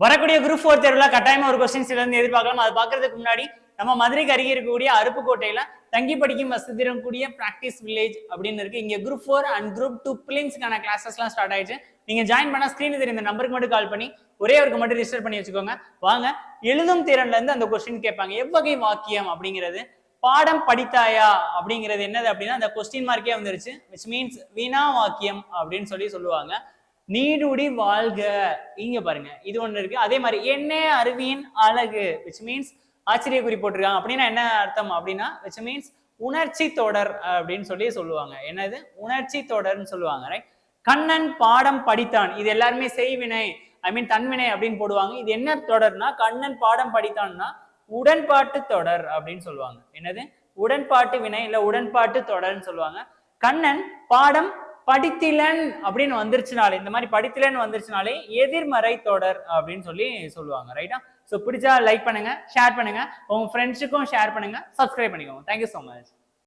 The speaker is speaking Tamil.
வரக்கூடிய குரூப் 4 தேர்வுல கட்டாயமா ஒரு கொஸ்டின்ஸ் இருந்து எதிர்பார்க்கலாம். அது பாக்குறதுக்கு முன்னாடி நம்ம மதுரைக்கு அருகே இருக்கக்கூடிய அருப்புக்கோட்டையில தங்கி படிக்கும் வசதி இருக்கக்கூடிய பிராக்டிஸ் வில்லேஜ் அப்படின்னு இருக்கு. இங்க குரூப் 4 அண்ட் குரூப் 2 பிலிம்ஸ்க்கான கிளாஸஸ்லாம் ஸ்டார்ட் ஆயிடுச்சு. நீங்க ஜாயின் பண்ணா ஸ்கிரீன் தெரியும் இந்த நம்பருக்கு மட்டும் கால் பண்ணி ஒரே ஒருக்கு மட்டும் ரிஜிஸ்டர் பண்ணி வச்சுக்கோங்க. வாங்க, எழுதும் திறன்ல இருந்து அந்த கொஸ்டின் கேட்பாங்க. எவ்வகை வாக்கியம் அப்படிங்கிறது பாடம் படித்தாயா அப்படிங்கிறது என்னது அப்படின்னா அந்த கொஸ்டின் மார்க்கே வந்துருச்சு. விச் மீன்ஸ் வினா வாக்கியம் அப்படின்னு சொல்லுவாங்க. நீடுடி வாழ்க, இங்க பாருங்க இது ஒண்ணு இருக்கு. அதே மாதிரி என்ன அருவியின் அழகு, விச் மீன்ஸ் ஆச்சரிய குறி போட்டிருக்காங்க. அப்படின்னா என்ன அர்த்தம் அப்படின்னா விச் மீன்ஸ் உணர்ச்சி தொடர் அப்படின்னு சொல்லுவாங்க. என்னது உணர்ச்சி தொடர்ன்னு சொல்லுவாங்க. ரைட். கண்ணன் பாடம் படித்தான், இது எல்லாருமே செய்வினை ஐ மீன் தன்வினை அப்படின்னு போடுவாங்க. இது என்ன தொடர்னா கண்ணன் பாடம் படித்தான்னா உடன்பாட்டு தொடர் அப்படின்னு சொல்லுவாங்க. என்னது உடன்பாட்டு வினை இல்ல உடன்பாட்டு தொடர்ன்னு சொல்லுவாங்க. கண்ணன் பாடம் படித்திலன் அப்படின்னு வந்துருச்சுனாலே, இந்த மாதிரி படித்திலன் வந்துருச்சுனாலே எதிர்மறை தொடர் அப்படின்னு சொல்லுவாங்க. ரைட்டா? ஸோ பிடிச்சா லைக் பண்ணுங்க, ஷேர் பண்ணுங்க, உங்க ஃப்ரெண்ட்ஸுக்கும் ஷேர் பண்ணுங்க, சப்ஸ்கிரைப் பண்ணிக்கோங்க. Thank you so much.